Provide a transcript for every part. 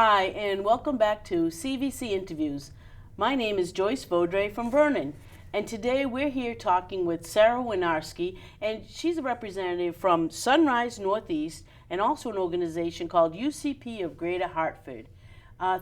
Hi, and welcome back to CVC Interviews. My name is Joyce Vaudreuil from Vernon, and today we're here talking with Sarah Winarski, and she's a representative from SunriseNortheast and also an organization called UCP of GreaterHartford.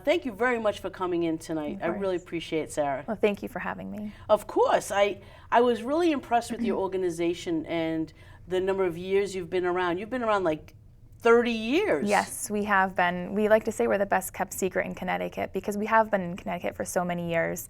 Thank you very much for coming in tonight. I really appreciate it, Sarah. Well, thank you for having me. Of course. I was really impressed with your organization and the number of years you've been around. You've been around like 30 years. Yes, we have been. We like to say we're the best kept secret in Connecticut because we have been in Connecticut for so many years,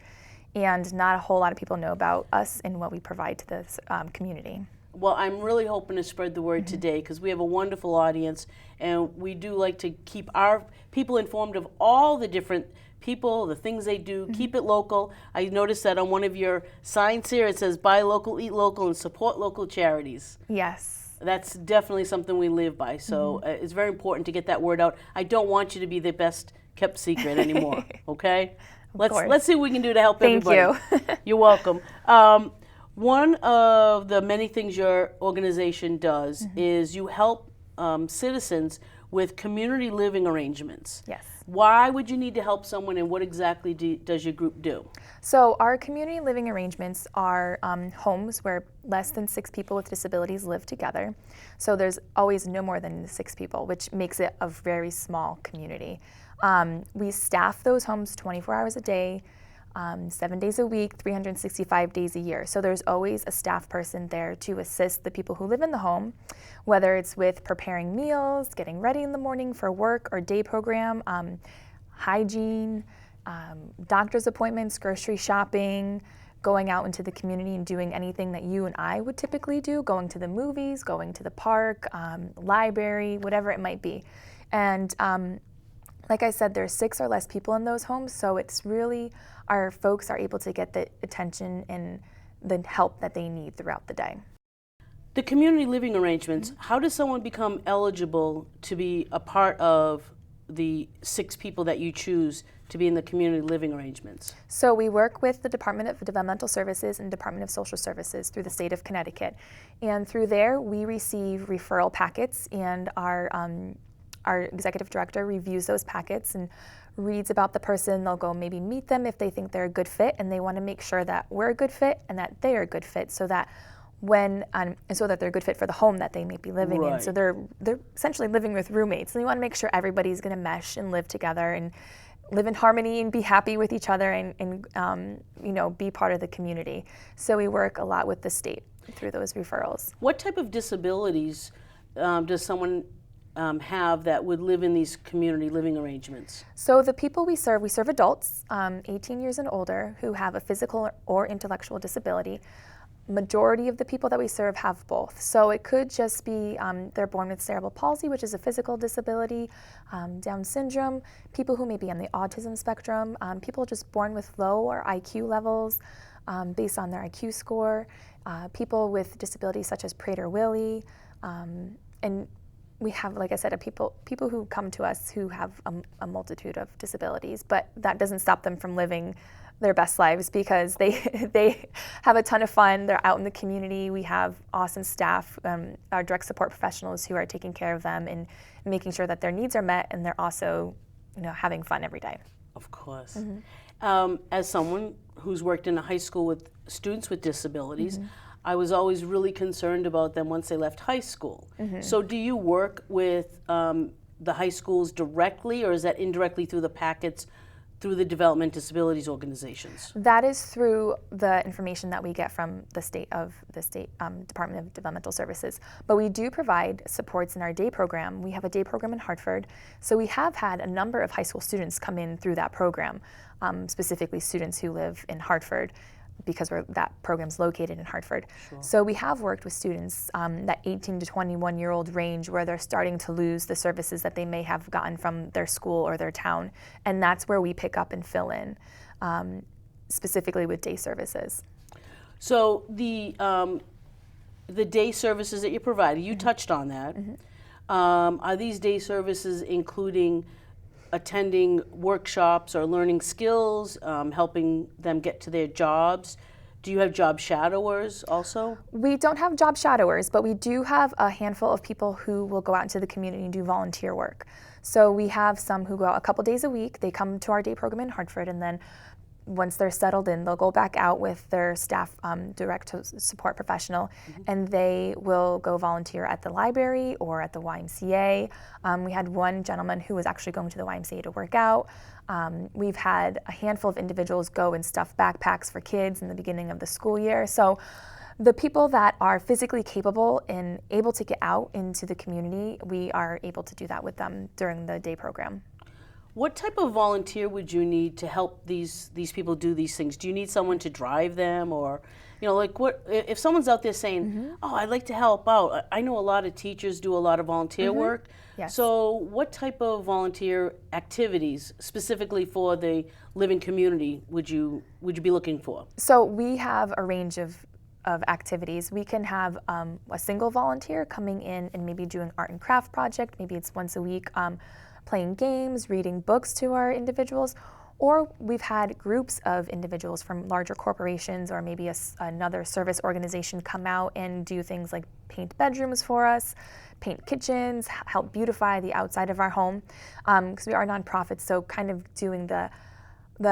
and not a whole lot of people know about us and what we provide to this community. Well, I'm really hoping to spread the word today because we have a wonderful audience, and we do like to keep our people informed of all the different people, the things they do, keep it local. I noticed that on one of your signs here it says buy local, eat local, and support local charities. Yes. That's definitely something we live by, so it's very important to get that word out. I don't want you to be the best kept secret anymore, okay? Let's see what we can do to help everybody. Thank you. You're welcome. One of the many things your organization does is you help citizens with community living arrangements. Yes. Why would you need to help someone, and what exactly does your group do? So our community living arrangements are homes where less than 6 people with disabilities live together. So there's always no more than 6 people, which makes it a very small community. We staff those homes 24 hours a day, 7 days a week, 365 days a year. So there's always a staff person there to assist the people who live in the home, whether it's with preparing meals, getting ready in the morning for work or day program, hygiene, doctor's appointments, grocery shopping, going out into the community and doing anything that you and I would typically do, going to the movies, going to the park, library, whatever it might be. And like I said, there's 6 or less people in those homes, so it's really our folks are able to get the attention and the help that they need throughout the day. The community living arrangements, how does someone become eligible to be a part of the 6 people that you choose to be in the community living arrangements? So we work with the Department of Developmental Services and Department of Social Services through the state of Connecticut. And through there, we receive referral packets, and our executive director reviews those packets and reads about the person. They'll go maybe meet them if they think they're a good fit, and they want to make sure that we're a good fit and that they are a good fit, so that they're a good fit for the home that they may be living in. So they're essentially living with roommates, and we want to make sure everybody's going to mesh and live together and live in harmony and be happy with each other and be part of the community. So we work a lot with the state through those referrals. What type of disabilities does someone have that would live in these community living arrangements? So the people we serve adults, 18 years and older, who have a physical or intellectual disability. Majority of the people that we serve have both. So it could just be they're born with cerebral palsy, which is a physical disability, Down syndrome, people who may be on the autism spectrum, people just born with low or IQ levels based on their IQ score, people with disabilities such as Prader-Willi, and we have, like I said, people who come to us who have a multitude of disabilities, but that doesn't stop them from living their best lives because they have a ton of fun. They're out in the community. We have awesome staff, our direct support professionals who are taking care of them and making sure that their needs are met, and they're also, having fun every day. Of course. As someone who's worked in a high school with students with disabilities, I was always really concerned about them once they left high school. So do you work with the high schools directly, or is that indirectly through the packets through the development disabilities organizations? That is through the information that we get from the state Department of Developmental Services. But we do provide supports in our day program. We have a day program in Hartford, so we have had a number of high school students come in through that program, specifically students who live in Hartford, because that program's located in Hartford. So we have worked with students that 18 to 21-year-old range where they're starting to lose the services that they may have gotten from their school or their town, and that's where we pick up and fill in, specifically with day services. So the day services that you provide, you touched on that. Are these day services including attending workshops or learning skills, helping them get to their jobs? Do you have job shadowers also? We don't have job shadowers, but we do have a handful of people who will go out into the community and do volunteer work. So we have some who go out a couple days a week. They come to our day program in Hartford, and then once they're settled in, they'll go back out with their staff direct support professional, and they will go volunteer at the library or at the YMCA. We had one gentleman who was actually going to the YMCA to work out. We've had a handful of individuals go and stuff backpacks for kids in the beginning of the school year. So the people that are physically capable and able to get out into the community, we are able to do that with them during the day program. What type of volunteer would you need to help these people do these things? Do you need someone to drive them, or, like what if someone's out there saying, "Oh, I'd like to help out." I know a lot of teachers do a lot of volunteer work. Yes. So, what type of volunteer activities specifically for the living community would you be looking for? So we have a range of activities. We can have a single volunteer coming in and maybe doing art and craft project. Maybe it's once a week. Playing games, reading books to our individuals, or we've had groups of individuals from larger corporations or maybe another service organization come out and do things like paint bedrooms for us, paint kitchens, help beautify the outside of our home, because we are nonprofits, so kind of doing the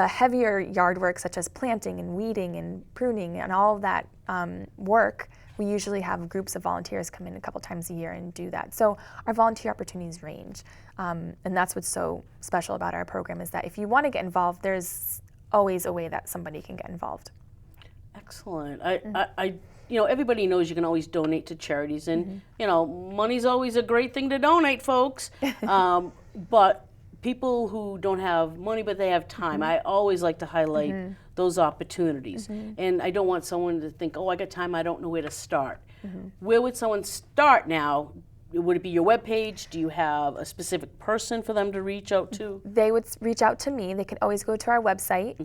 heavier yard work such as planting and weeding and pruning and all of that work. We usually have groups of volunteers come in a couple times a year and do that. So our volunteer opportunities range. And that's what's so special about our program, is that if you want to get involved, there's always a way that somebody can get involved. Excellent. Everybody knows you can always donate to charities, and money's always a great thing to donate, folks. But people who don't have money but they have time, I always like to highlight those opportunities. And I don't want someone to think, "Oh, I got time, I don't know where to start." Where would someone start now? Would it be your webpage? Do you have a specific person for them to reach out to? They would reach out to me. They can always go to our website,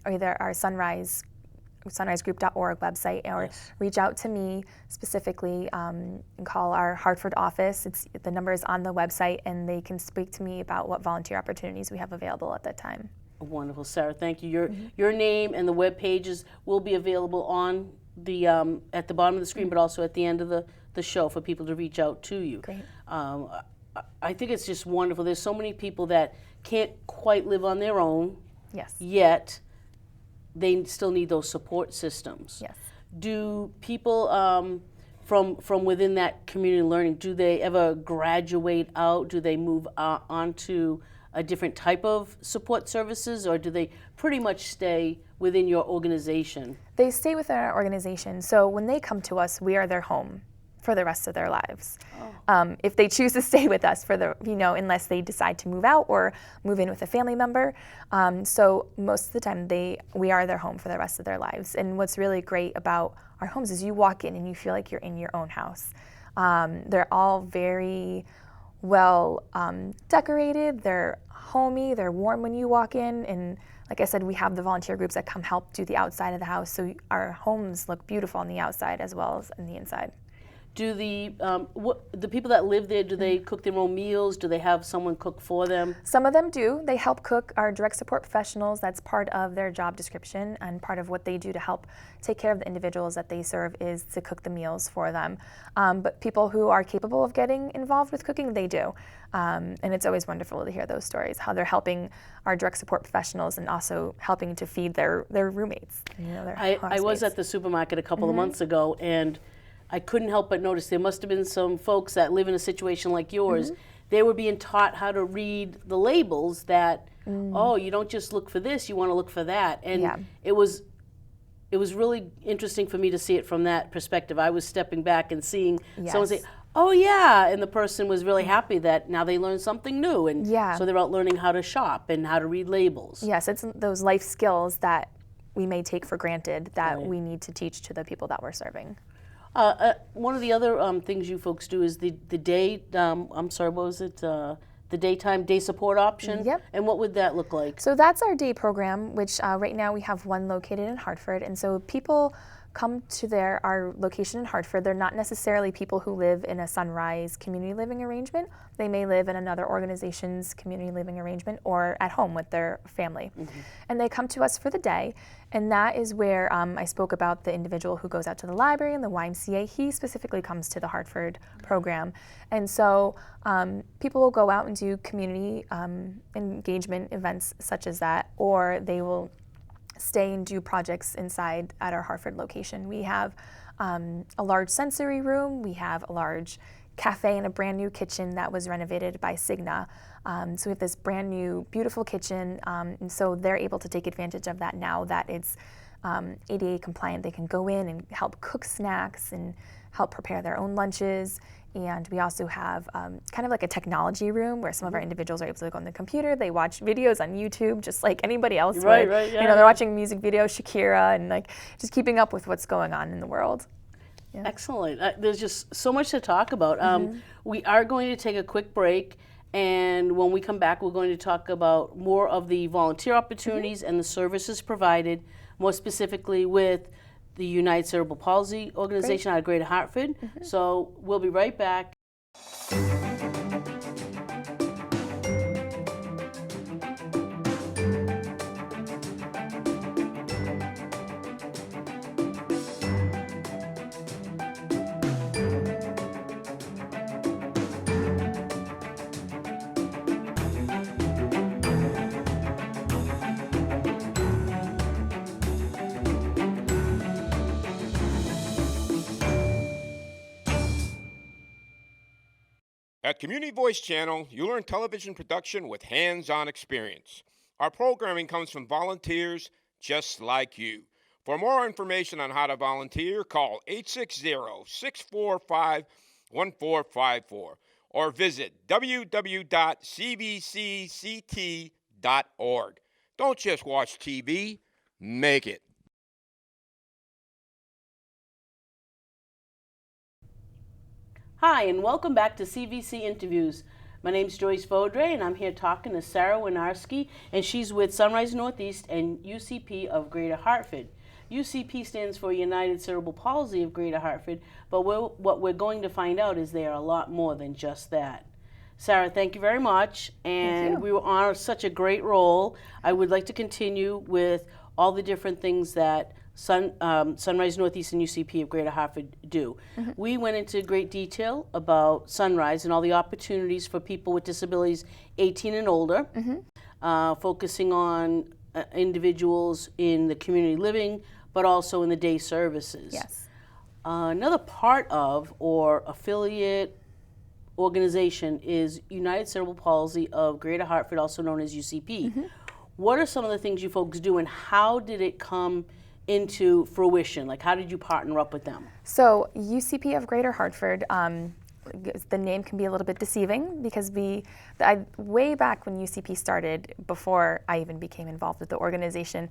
or either our sunrisegroup.org website, or reach out to me specifically and call our Hartford office. The number is on the website, and they can speak to me about what volunteer opportunities we have available at that time. Wonderful, Sarah. Thank you. Your name and the web pages will be available on the at the bottom of the screen, but also at the end of the show for people to reach out to you. Great. I think it's just wonderful. There's so many people that can't quite live on their own. Yes. Yet they still need those support systems. Yes. Do people from within that community learning, do they ever graduate out? Do they move on to a different type of support services, or do they pretty much stay within your organization? They stay within our organization. So when they come to us, we are their home for the rest of their lives. If they choose to stay with us unless they decide to move out or move in with a family member. So most of the time we are their home for the rest of their lives. And what's really great about our homes is you walk in and you feel like you're in your own house. They're all very well decorated, they're homey, they're warm when you walk in, and like I said, we have the volunteer groups that come help do the outside of the house, so our homes look beautiful on the outside as well as on the inside. Do the people that live there, do they cook their own meals? Do they have someone cook for them? Some of them do. They help cook. Our direct support professionals, that's part of their job description, and part of what they do to help take care of the individuals that they serve is to cook the meals for them. But people who are capable of getting involved with cooking, they do. And it's always wonderful to hear those stories, how they're helping our direct support professionals and also helping to feed their roommates. I was at the supermarket a couple of months ago, and I couldn't help but notice there must have been some folks that live in a situation like yours. They were being taught how to read the labels that, you don't just look for this, you want to look for that. And it was really interesting for me to see it from that perspective. I was stepping back and seeing someone say, "Oh yeah," and the person was really happy that now they learned something new. And so they're out learning how to shop and how to read labels. Yes, it's those life skills that we may take for granted that we need to teach to the people that we're serving. One of the other things you folks do is the day, what was it? The daytime day support option? Yep. And what would that look like? So that's our day program, which right now we have one located in Hartford. And so people come to our location in Hartford. They're not necessarily people who live in a Sunrise community living arrangement. They may live in another organization's community living arrangement or at home with their family. And they come to us for the day, and that is where I spoke about the individual who goes out to the library and the YMCA. He specifically comes to the Hartford program. And so people will go out and do community engagement events such as that, or they will stay and do projects inside at our Hartford location. We have a large sensory room, we have a large cafe and a brand new kitchen that was renovated by Cigna. So we have this brand new, beautiful kitchen, and so they're able to take advantage of that now that it's ADA compliant. They can go in and help cook snacks and help prepare their own lunches. And we also have kind of like a technology room where some of our individuals are able to go on the computer. They watch videos on YouTube just like anybody else would. Right, yeah. They're watching music videos, Shakira, and like just keeping up with what's going on in the world. Yeah. Excellent. There's just so much to talk about. We are going to take a quick break, and when we come back, we're going to talk about more of the volunteer opportunities and the services provided, more specifically with the United Cerebral Palsy Organization out of Greater Hartford. So we'll be right back. At Community Voice Channel, you learn television production with hands-on experience. Our programming comes from volunteers just like you. For more information on how to volunteer, call 860-645-1454 or visit www.cvcct.org. Don't just watch TV, make it. Hi, and welcome back to CVC Interviews. My name's Joyce Vaudreuil, and I'm here talking to Sarah Winarski, and she's with Sunrise Northeast and UCP of Greater Hartford. UCP stands for United Cerebral Palsy of Greater Hartford, but what we're going to find out is they are a lot more than just that. Sarah, thank you very much, and we were on such a great roll. I would like to continue with all the different things that Sunrise Northeast and UCP of Greater Hartford do. We went into great detail about Sunrise and all the opportunities for people with disabilities 18 and older, focusing on individuals in the community living, but also in the day services. Yes. Another part of or affiliate organization is United Cerebral Palsy of Greater Hartford, also known as UCP. What are some of the things you folks do, and how did it come into fruition? Like, how did you partner up with them? So UCP of Greater Hartford, the name can be a little bit deceiving because way back when UCP started, before I even became involved with the organization,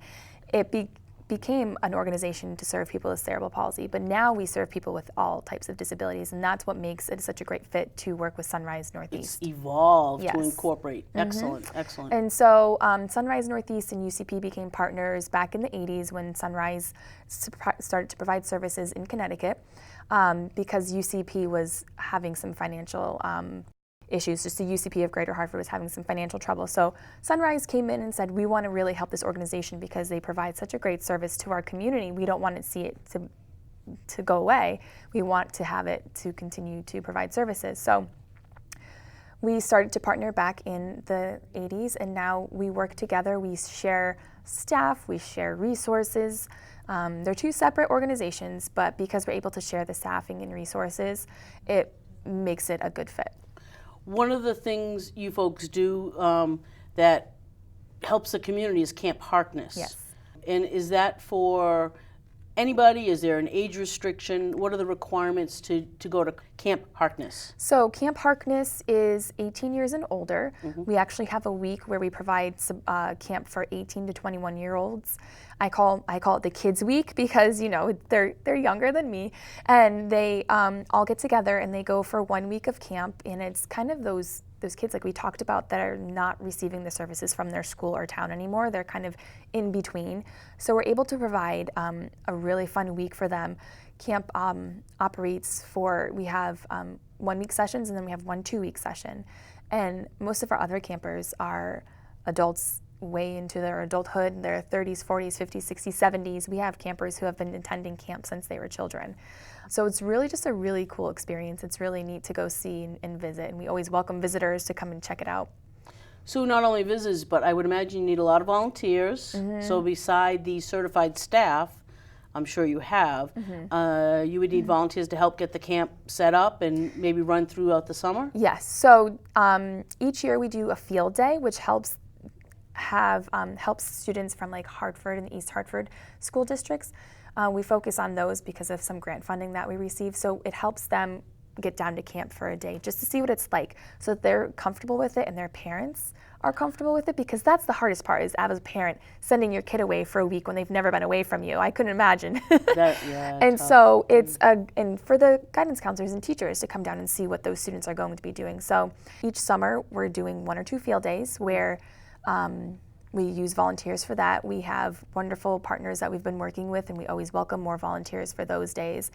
it became an organization to serve people with cerebral palsy, but now we serve people with all types of disabilities, and that's what makes it such a great fit to work with Sunrise Northeast. It's evolved to incorporate. Excellent, excellent. And so Sunrise Northeast and UCP became partners back in the 80s when Sunrise started to provide services in Connecticut because UCP was having some financial issues. Just the UCP of Greater Hartford was having some financial trouble. So Sunrise came in and said, we want to really help this organization because they provide such a great service to our community. We don't want to see it to go away. We want to have it to continue to provide services. So we started to partner back in the 80s, and now we work together. We share staff, we share resources. They're two separate organizations, but because we're able to share the staffing and resources, it makes it a good fit. One of the things you folks do that helps the community is Camp Harkness. Yes. And is that for anybody? Is there an age restriction? What are the requirements to go to Camp Harkness? So Camp Harkness is 18 years and older. We actually have a week where we provide some, camp for 18 to 21-year-olds. I call it the Kids Week because they're younger than me, and they all get together and they go for 1 week of camp, and it's kind of those those kids, like we talked about, that are not receiving the services from their school or town anymore. They're kind of in between. So we're able to provide a really fun week for them. Camp operates we have 1 week sessions, and then we have 1 2-week session. And most of our other campers are adults way into their adulthood, their 30s, 40s, 50s, 60s, 70s. We have campers who have been attending camp since they were children. So it's really just a really cool experience. It's really neat to go see and visit, and we always welcome visitors to come and check it out. So not only visitors, but I would imagine you need a lot of volunteers. So beside the certified staff, I'm sure you have, you would need volunteers to help get the camp set up and maybe run throughout the summer? Yes, so each year we do a field day, which helps students from like Hartford and the East Hartford school districts. We focus on those because of some grant funding that we receive, so it helps them get down to camp for a day just to see what it's like, so that they're comfortable with it and their parents are comfortable with it, because that's the hardest part, is as a parent sending your kid away for a week when they've never been away from you. I couldn't imagine. And tough. So it's and for the guidance counselors and teachers to come down and see what those students are going to be doing. So each summer we're doing 1 or 2 field days where we use volunteers for that. We have wonderful partners that we've been working with, and we always welcome more volunteers for those days.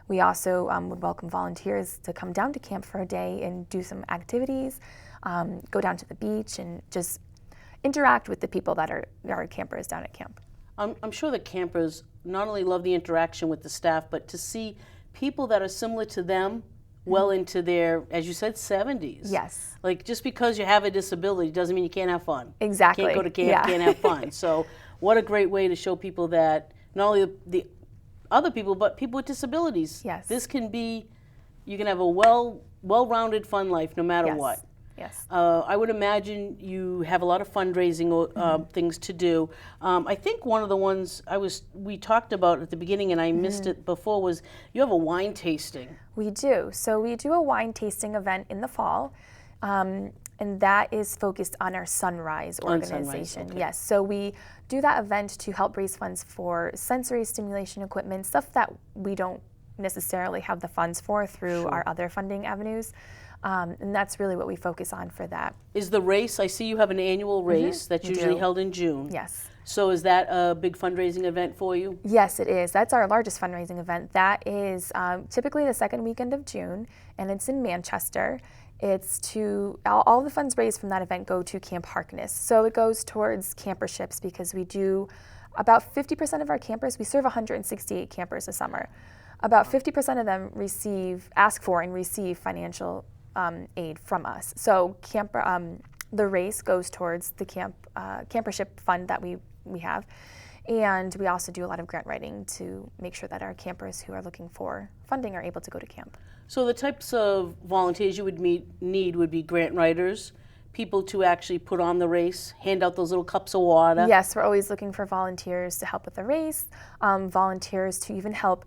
We also would welcome volunteers to come down to camp for a day and do some activities, go down to the beach, and just interact with the people that are campers down at camp. I'm sure the campers not only love the interaction with the staff, but to see people that are similar to them well into their, as you said, 70s. Yes. Like, just because you have a disability doesn't mean you can't have fun. Exactly. Can't go to camp, can't have fun. So what a great way to show people that not only the other people, but people with disabilities. Yes. This can be, you can have a well-rounded, fun life no matter what. Yes. I would imagine you have a lot of fundraising things to do. I think one of the ones we talked about at the beginning, and I missed it before, was you have a wine tasting. We do. So we do a wine tasting event in the fall, and that is focused on our Sunrise organization. Sunrise, okay. Yes. So we do that event to help raise funds for sensory stimulation equipment, stuff that we don't necessarily have the funds for through our other funding avenues. And that's really what we focus on for that. Is the race, I see you have an annual race that's usually held in June. Yes. So is that a big fundraising event for you? Yes, it is. That's our largest fundraising event. That is typically the second weekend of June, and it's in Manchester. It's all the funds raised from that event go to Camp Harkness. So it goes towards camperships, because we do about 50% of our campers, we serve 168 campers a summer. About 50% of them ask for and receive financial aid from us. So the race goes towards the campership fund that we have, and we also do a lot of grant writing to make sure that our campers who are looking for funding are able to go to camp. So the types of volunteers you would need would be grant writers, people to actually put on the race, hand out those little cups of water. Yes, we're always looking for volunteers to help with the race, volunteers to even help.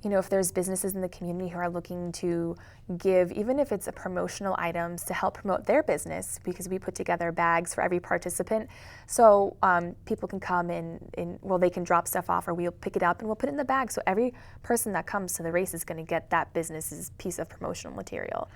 If there's businesses in the community who are looking to give, even if it's a promotional items, to help promote their business, because we put together bags for every participant. So people can come they can drop stuff off, or we'll pick it up and we'll put it in the bag. So every person that comes to the race is going to get that business's piece of promotional material.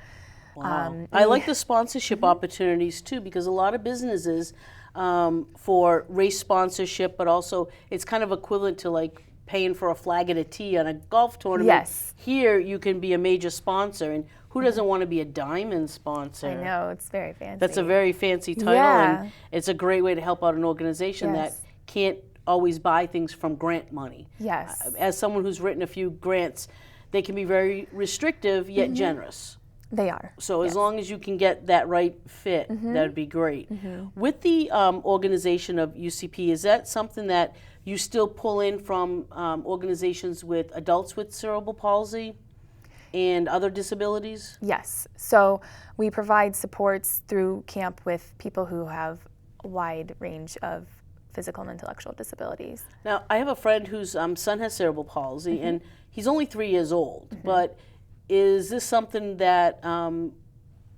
Wow. I like the sponsorship opportunities too, because a lot of businesses for race sponsorship, but also it's kind of equivalent to like paying for a flag and a tee on a golf tournament. Yes. Here you can be a major sponsor, and who doesn't want to be a diamond sponsor? I know, it's very fancy. That's a very fancy title, and it's a great way to help out an organization that can't always buy things from grant money. Yes. As someone who's written a few grants, they can be very restrictive yet generous. They are. So as long as you can get that right fit, that would be great. With the organization of UCP, is that something that you still pull in from organizations with adults with cerebral palsy and other disabilities? Yes. So we provide supports through camp with people who have a wide range of physical and intellectual disabilities. Now, I have a friend whose son has cerebral palsy, and he's only 3 years old, but is this something that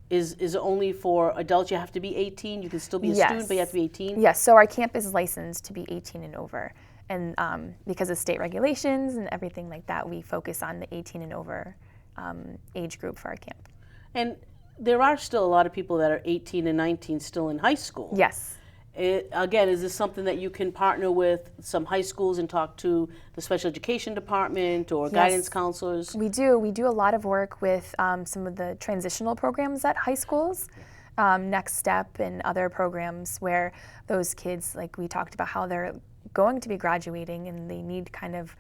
is only for adults? You have to be 18. You can still be a student, but you have to be 18. Yes. So our camp is licensed to be 18 and over, and because of state regulations and everything like that, we focus on the 18 and over age group for our camp. And there are still a lot of people that are 18 and 19 still in high school. Yes. Again, is this something that you can partner with some high schools and talk to the special education department or guidance counselors? We do. We do a lot of work with some of the transitional programs at high schools, Next Step and other programs where those kids, like we talked about how they're going to be graduating and they need kind of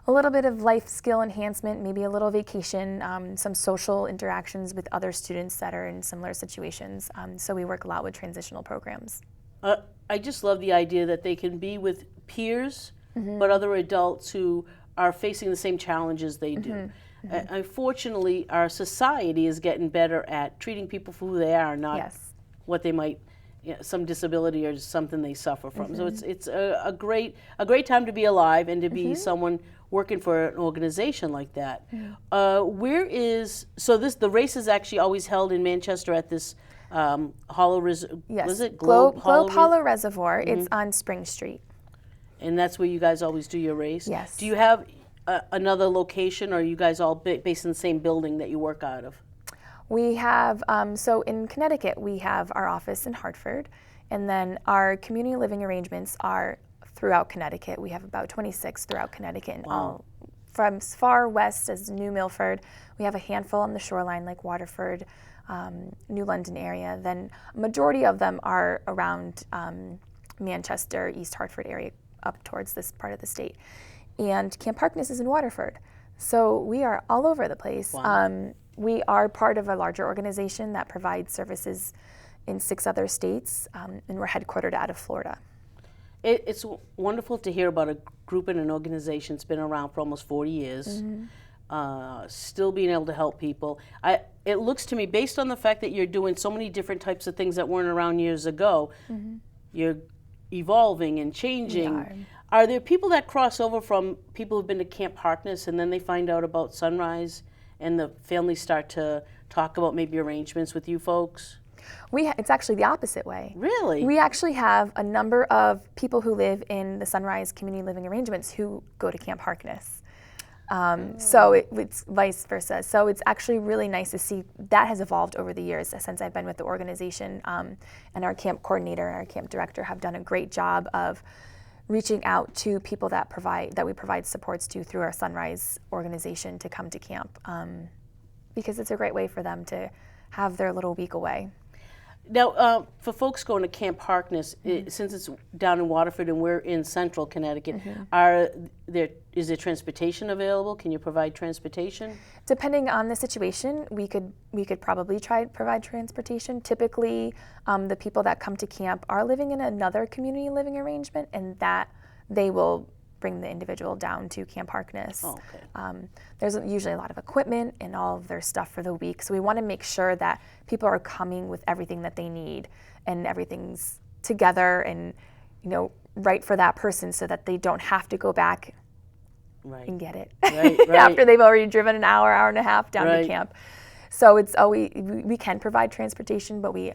a little bit of life skill enhancement, maybe a little vacation, some social interactions with other students that are in similar situations. So we work a lot with transitional programs. I just love the idea that they can be with peers, but other adults who are facing the same challenges they do. Unfortunately, our society is getting better at treating people for who they are, not what they might, some disability or something they suffer from. So it's a great time to be alive and to be someone working for an organization like that. The race is actually always held in Manchester at this Hollow was it Globe Hollow Reservoir. It's on Spring Street. And that's where you guys always do your race? Yes. Do you have another location, or are you guys all based in the same building that you work out of? We have, so in Connecticut, we have our office in Hartford, and then our community living arrangements are throughout Connecticut. We have about 26 throughout Connecticut. Wow. From as far west as New Milford. We have a handful on the shoreline like Waterford, New London area. Then a majority of them are around Manchester, East Hartford area, up towards this part of the state. And Camp Harkness is in Waterford. So we are all over the place. Wow. We are part of a larger organization that provides services in 6 other states, and we're headquartered out of Florida. It's wonderful to hear about a group and an organization that's been around for almost 40 years, still being able to help people. It looks to me, based on the fact that you're doing so many different types of things that weren't around years ago, you're evolving and changing. Are there people that cross over from people who've been to Camp Harkness and then they find out about Sunrise and the families start to talk about maybe arrangements with you folks? It's actually the opposite way. Really? We actually have a number of people who live in the Sunrise community living arrangements who go to Camp Harkness. So it's vice versa. So it's actually really nice to see that has evolved over the years since I've been with the organization. And our camp coordinator and our camp director have done a great job of reaching out to people that we provide supports to through our Sunrise organization to come to camp, because it's a great way for them to have their little week away. Now, for folks going to Camp Harkness, since it's down in Waterford and we're in central Connecticut, is there transportation available? Can you provide transportation? Depending on the situation, we could probably provide transportation. Typically, the people that come to camp are living in another community living arrangement, and that they will bring the individual down to Camp Harkness. Oh, okay. There's usually a lot of equipment and all of their stuff for the week, so we want to make sure that people are coming with everything that they need and everything's together and right for that person, so that they don't have to go back and get it after they've already driven an hour and a half down to camp. So we can provide transportation, but we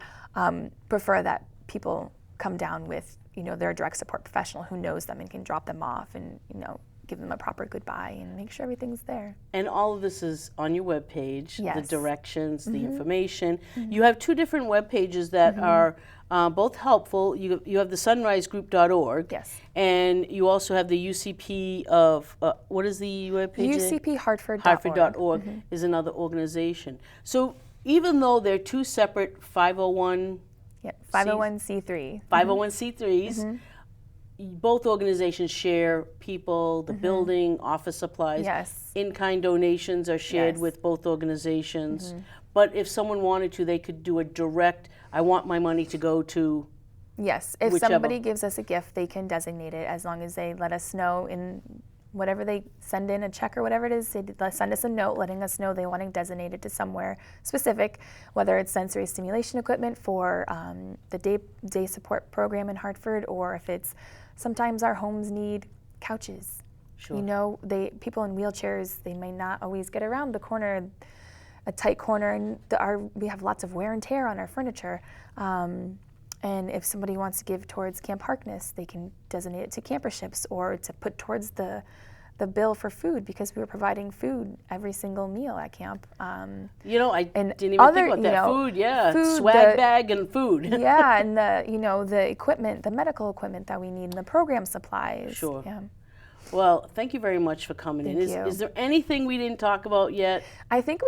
prefer that people come down with their direct support professional who knows them and can drop them off and give them a proper goodbye and make sure everything's there. And all of this is on your webpage, the directions, the information. Mm-hmm. You have 2 different web pages that are both helpful. You have the sunrisegroup.org. Yes. And you also have the UCP of, what is the web page? UCP Hartford.org. Hartford.org is another organization. So even though they're 2 separate 501 501c3. 501c3s. Both organizations share people, the building, office supplies. Yes. In-kind donations are shared with both organizations. But if someone wanted to, they could do a direct, I want my money to go to Yes. If whichever. somebody gives us a gift, they can designate it as long as they let us know in whatever they send in, a check or whatever it is, they send us a note letting us know they want to designate it to somewhere specific, whether it's sensory stimulation equipment for the day support program in Hartford, or if it's sometimes our homes need couches. Sure. People in wheelchairs, they may not always get around the corner, a tight corner, and we have lots of wear and tear on our furniture. And if somebody wants to give towards Camp Harkness, they can designate it to camperships or to put towards the the bill for food because we were providing food every single meal at camp. You know, I and didn't even other, think about you that. know, Food, yeah, food, swag bag and food. Yeah, and the equipment, the medical equipment that we need, and the program supplies. Sure. Yeah. Well, thank you very much for coming in. Thank you. Is there anything we didn't talk about yet? I think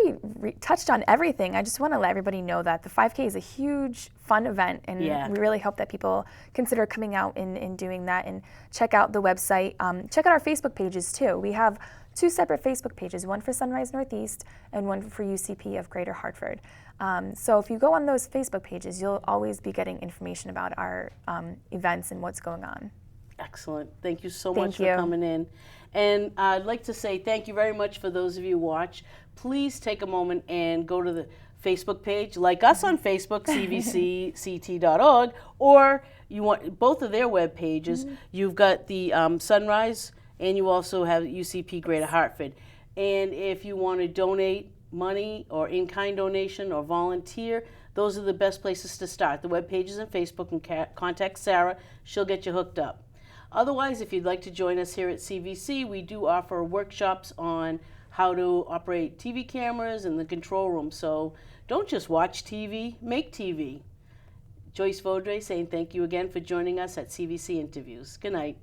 we touched on everything. I just want to let everybody know that the 5K is a huge, fun event, and we really hope that people consider coming out and doing that, and check out the website. Check out our Facebook pages too. We have 2 separate Facebook pages, one for Sunrise Northeast and one for UCP of GreaterHartford. So if you go on those Facebook pages, you'll always be getting information about our events and what's going on. Excellent. Thank you so much for coming in. And I'd like to say thank you very much for those of you who watch. Please take a moment and go to the Facebook page, like us on Facebook, cvcct.org, or you want both of their web pages. You've got the Sunrise, and you also have UCP Greater Hartford. And if you want to donate money or in-kind donation or volunteer, those are the best places to start. The web pages and Facebook, and contact Sarah. She'll get you hooked up. Otherwise, if you'd like to join us here at CVC, we do offer workshops on how to operate TV cameras in the control room. So don't just watch TV, make TV. Joyce Vaudreuil saying thank you again for joining us at CVC Interviews. Good night.